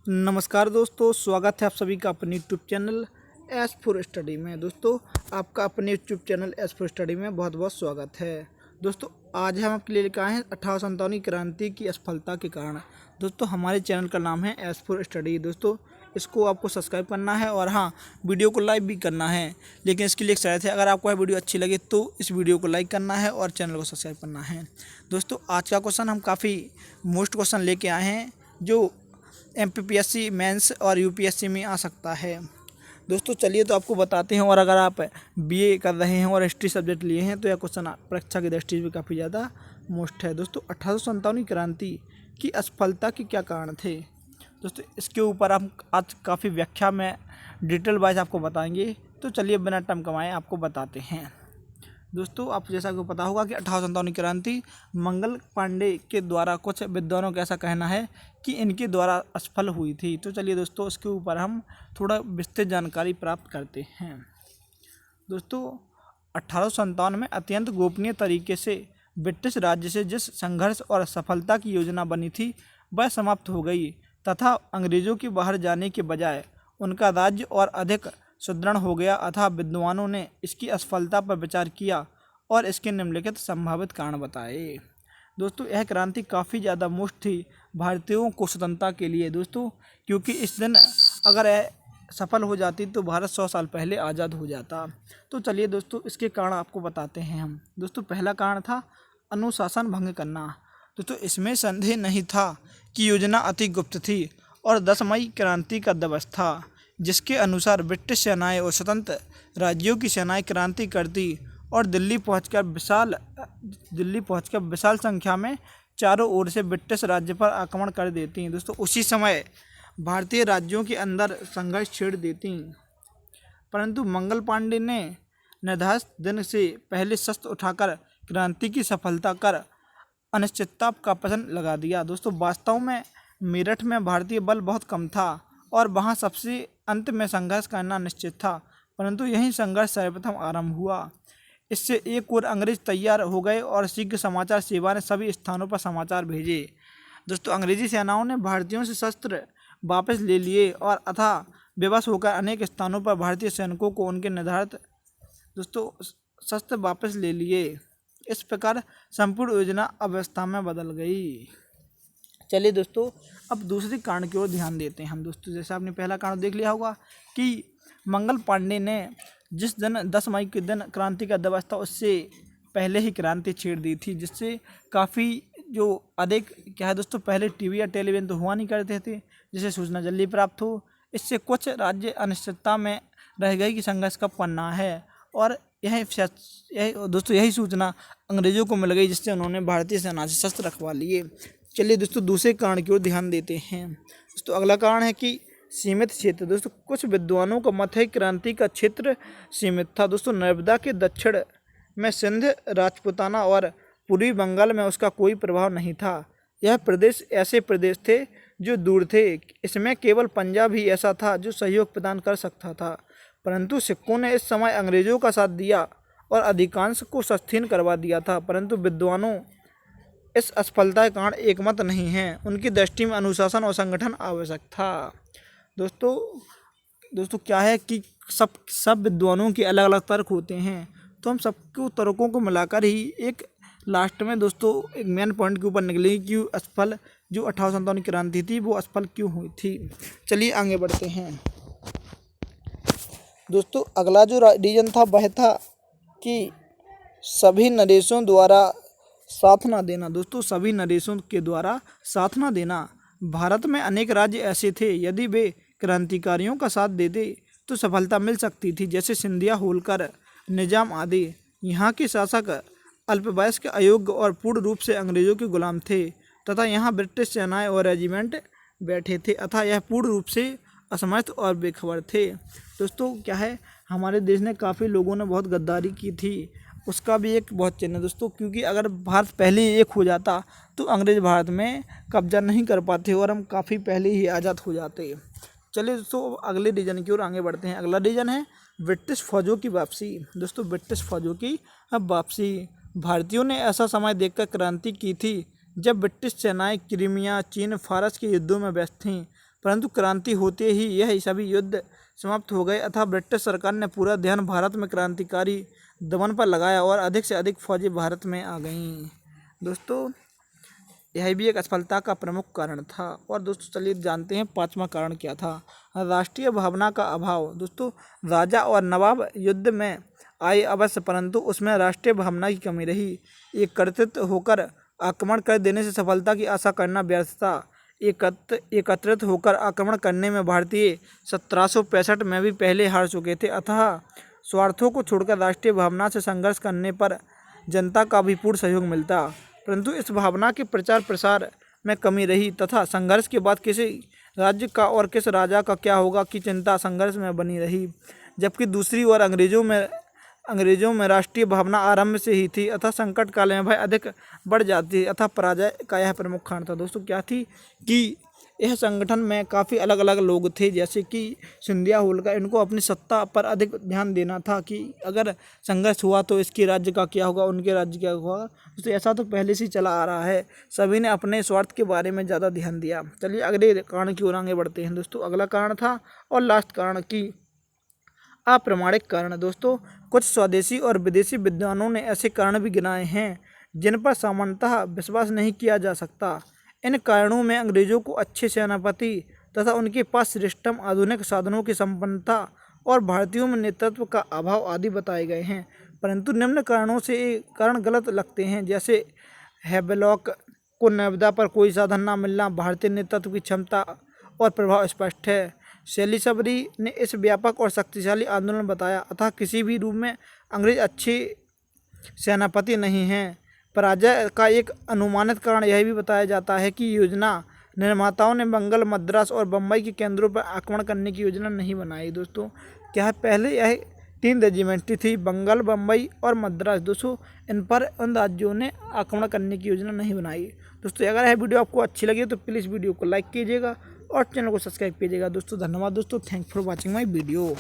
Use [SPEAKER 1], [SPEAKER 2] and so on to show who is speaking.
[SPEAKER 1] नमस्कार दोस्तों, स्वागत है आप सभी का अपने YouTube channel S for study में। दोस्तों, आपका अपने YouTube channel S for study में बहुत बहुत स्वागत है। दोस्तों, आज हम आपके लिए लेकर आए हैं 1857 क्रांति की असफलता के कारण। दोस्तों, हमारे चैनल का नाम है एस फॉर स्टडी। दोस्तों, इसको आपको सब्सक्राइब करना है और हाँ, वीडियो को लाइक भी करना है। लेकिन इसके लिए एक शर्त है, अगर आपको यह वीडियो अच्छी लगे तो इस वीडियो को लाइक करना है और चैनल को सब्सक्राइब करना है। दोस्तों, आज का क्वेश्चन हम काफ़ी मोस्ट क्वेश्चन लेके आए हैं जो एमपीपीएससी मेंस और यूपीएससी में आ सकता है। दोस्तों, चलिए तो आपको बताते हैं। और अगर आप बीए कर रहे हैं और हिस्ट्री सब्जेक्ट लिए हैं तो यह क्वेश्चन परीक्षा की दृष्टि से काफ़ी ज़्यादा मोस्ट है। दोस्तों, 1857 क्रांति की असफलता के क्या कारण थे? दोस्तों, इसके ऊपर हम आज काफ़ी व्याख्या में डिटेल वाइज आपको बताएंगे। तो चलिए बिना टाइम कमाए आपको बताते हैं। दोस्तों, आप जैसा कि पता होगा कि 1857 क्रांति मंगल पांडे के द्वारा, कुछ विद्वानों का ऐसा कहना है कि इनके द्वारा असफल हुई थी। तो चलिए दोस्तों, इसके ऊपर हम थोड़ा विस्तृत जानकारी प्राप्त करते हैं। दोस्तों, 1857 में अत्यंत गोपनीय तरीके से ब्रिटिश राज्य से जिस संघर्ष और सफलता की योजना बनी थी वह समाप्त हो गई तथा अंग्रेजों के बाहर जाने के बजाय उनका राज्य और अधिक सुदृढ़ हो गया। अतः विद्वानों ने इसकी असफलता पर विचार किया और इसके निम्नलिखित संभावित कारण बताए। दोस्तों, यह क्रांति काफ़ी ज़्यादा मुश्किल थी भारतीयों को स्वतंत्रता के लिए। दोस्तों, क्योंकि इस दिन अगर यह सफल हो जाती तो भारत 100 साल पहले आज़ाद हो जाता। तो चलिए दोस्तों, इसके कारण आपको बताते हैं हम। दोस्तों, पहला कारण था अनुशासन भंग करना। दोस्तों, इसमें संदेह नहीं था कि योजना अति गुप्त थी और 10 मई क्रांति का दिवस था जिसके अनुसार ब्रिटिश सेनाएं और स्वतंत्र राज्यों की सेनाएं क्रांति करती और दिल्ली पहुंचकर विशाल संख्या में चारों ओर से ब्रिटिश राज्य पर आक्रमण कर देती। दोस्तों, उसी समय भारतीय राज्यों के अंदर संघर्ष छेड़ देती, परंतु मंगल पांडे ने निर्धारित दिन से पहले शस्त्र उठाकर क्रांति की सफलता कर अनिश्चितता का प्रश्न लगा दिया। दोस्तों, वास्तव में मेरठ में भारतीय बल बहुत कम था और वहां सबसे अंत में संघर्ष करना निश्चित था, परंतु यही संघर्ष सर्वप्रथम आरंभ हुआ। इससे एक और अंग्रेज तैयार हो गए और शीघ्र समाचार सेवा ने सभी स्थानों पर समाचार भेजे। दोस्तों, अंग्रेजी सेनाओं ने भारतीयों से शस्त्र वापस ले लिए और अथाह विवश होकर अनेक स्थानों पर भारतीय सैनिकों को उनके निर्धारित शस्त्र वापस ले लिए। इस प्रकार संपूर्ण योजना अवस्था में बदल गई। चलिए दोस्तों, अब दूसरे कारण की ओर ध्यान देते हैं हम। दोस्तों, जैसे आपने पहला कारण देख लिया होगा कि मंगल पांडे ने जिस दिन 10 मई के दिन क्रांति का दिवस था उससे पहले ही क्रांति छेड़ दी थी, जिससे काफ़ी जो अधिक क्या है दोस्तों, पहले टीवी या टेलीविज़न तो हुआ नहीं करते थे जिससे सूचना जल्दी प्राप्त हो। इससे कुछ राज्य अनिश्चितता में रह गए कि संघर्ष कब करना है और यही सूचना अंग्रेजों को मिल गई, जिससे उन्होंने भारतीय सेना से शस्त्र रखवा लिए। चलिए दोस्तों, दूसरे कारण की ओर ध्यान देते हैं। दोस्तों, अगला कारण है कि सीमित क्षेत्र। दोस्तों, कुछ विद्वानों का मत है क्रांति का क्षेत्र सीमित था। दोस्तों, नर्मदा के दक्षिण में सिंध, राजपूताना और पूर्वी बंगाल में उसका कोई प्रभाव नहीं था। यह प्रदेश ऐसे प्रदेश थे जो दूर थे। इसमें केवल पंजाब ही ऐसा था जो सहयोग प्रदान कर सकता था, परंतु सिखों ने इस समय अंग्रेजों का साथ दिया और अधिकांश को शस्त्रहीन करवा दिया था। परंतु विद्वानों इस असफलता के कारण एकमत नहीं हैं। उनकी दृष्टि में अनुशासन और संगठन आवश्यक था। दोस्तों क्या है कि सब विद्वानों के अलग अलग तर्क होते हैं, तो हम सबको तर्कों को मिलाकर ही एक लास्ट में दोस्तों एक मेन पॉइंट के ऊपर निकलेगी कि असफल जो 1857 क्रांति थी वो असफल क्यों हुई थी। चलिए आगे बढ़ते हैं। दोस्तों, अगला जो रीजन था वह था कि सभी नरेशों द्वारा साथ ना देना। दोस्तों, सभी नरेशों के द्वारा साथ ना देना। भारत में अनेक राज्य ऐसे थे, यदि वे क्रांतिकारियों का साथ देते तो सफलता मिल सकती थी, जैसे सिंधिया, होलकर, निजाम आदि। यहाँ के शासक अल्पवयस्क, अयोग्य और पूर्ण रूप से अंग्रेजों के गुलाम थे तथा यहाँ ब्रिटिश सेनाएं और रेजिमेंट बैठे थे, अतः यह पूर्ण रूप से असमर्थ और बेखबर थे। दोस्तों, क्या है, हमारे देश ने काफ़ी लोगों ने बहुत गद्दारी की थी, उसका भी एक बहुत चिन्ह है दोस्तों, क्योंकि अगर भारत पहले ही एक हो जाता तो अंग्रेज भारत में कब्जा नहीं कर पाते और हम काफ़ी पहले ही आज़ाद हो जाते। चलिए दोस्तों, अगले रीजन की ओर आगे बढ़ते हैं। अगला रीजन है ब्रिटिश फौजों की वापसी। दोस्तों, ब्रिटिश फौजों की अब वापसी। भारतीयों ने ऐसा समय देखकर क्रांति की थी जब ब्रिटिश सेनाएं क्रीमिया, चीन, फारस के युद्धों में व्यस्त थीं। परंतु क्रांति होते ही यह सभी युद्ध समाप्त हो गए अतः ब्रिटिश सरकार ने पूरा ध्यान भारत में क्रांतिकारी दमन पर लगाया और अधिक से अधिक फौजी भारत में आ गईं। दोस्तों यह भी एक असफलता का प्रमुख कारण था। और दोस्तों चलिए जानते हैं पांचवा कारण क्या था। राष्ट्रीय भावना का अभाव। दोस्तों राजा और नवाब युद्ध में आए अवश्य, परंतु उसमें राष्ट्रीय भावना की कमी रही। एकत्रित होकर आक्रमण कर देने से सफलता की आशा करना व्यर्थ था। एकत्रित होकर आक्रमण करने में भारतीय 1765 में भी पहले हार चुके थे। अतः स्वार्थों को छोड़कर राष्ट्रीय भावना से संघर्ष करने पर जनता का भी पूर्ण सहयोग मिलता, परंतु इस भावना के प्रचार प्रसार में कमी रही तथा संघर्ष के बाद किसी राज्य का और किस राजा का क्या होगा की चिंता संघर्ष में बनी रही। जबकि दूसरी ओर अंग्रेजों में राष्ट्रीय भावना आरंभ से ही थी अतः संकट काल में भय अधिक बढ़ जाती अतः पराजय का यह प्रमुख कारण था। दोस्तों क्या थी कि यह संगठन में काफ़ी अलग अलग लोग थे, जैसे कि सिंधिया होलकर, इनको अपनी सत्ता पर अधिक ध्यान देना था कि अगर संघर्ष हुआ तो इसके राज्य का क्या होगा, उनके राज्य क्या होगा। तो ऐसा तो पहले से चला आ रहा है, सभी ने अपने स्वार्थ के बारे में ज़्यादा ध्यान दिया। चलिए अगले कारण की ओर आगे बढ़ते हैं। दोस्तों अगला कारण था और लास्ट कारण की अप्रामाणिक कारण। दोस्तों कुछ स्वदेशी और विदेशी विद्वानों ने ऐसे कारण भी गिनाए हैं जिन पर सामान्यतः विश्वास नहीं किया जा सकता। इन कारणों में अंग्रेजों को अच्छे सेनापति तथा उनके पास श्रेष्ठतम आधुनिक साधनों की संपन्नता और भारतीयों में नेतृत्व का अभाव आदि बताए गए हैं, परंतु निम्न कारणों से कारण गलत लगते हैं, जैसे हैवेलॉक को नर्मदा पर कोई साधन न मिलना। भारतीय नेतृत्व की क्षमता और प्रभाव स्पष्ट है। सेलिसबरी ने इस व्यापक और शक्तिशाली आंदोलन बताया अतः किसी भी रूप में अंग्रेज अच्छे सेनापति नहीं हैं। पराजय का एक अनुमानित कारण यह भी बताया जाता है कि योजना निर्माताओं ने बंगाल, मद्रास और बम्बई के केंद्रों पर आक्रमण करने की योजना नहीं बनाई। दोस्तों क्या है, पहले यह 3 रेजिमेंट थी, बंगाल, बम्बई और मद्रास। दोस्तों इन पर उन राज्यों ने आक्रमण करने की योजना नहीं बनाई। दोस्तों अगर यह वीडियो आपको अच्छी लगी तो प्लीज़ वीडियो को लाइक कीजिएगा और चैनल को सब्सक्राइब कीजिएगा। दोस्तों धन्यवाद। दोस्तों thank for watching my video.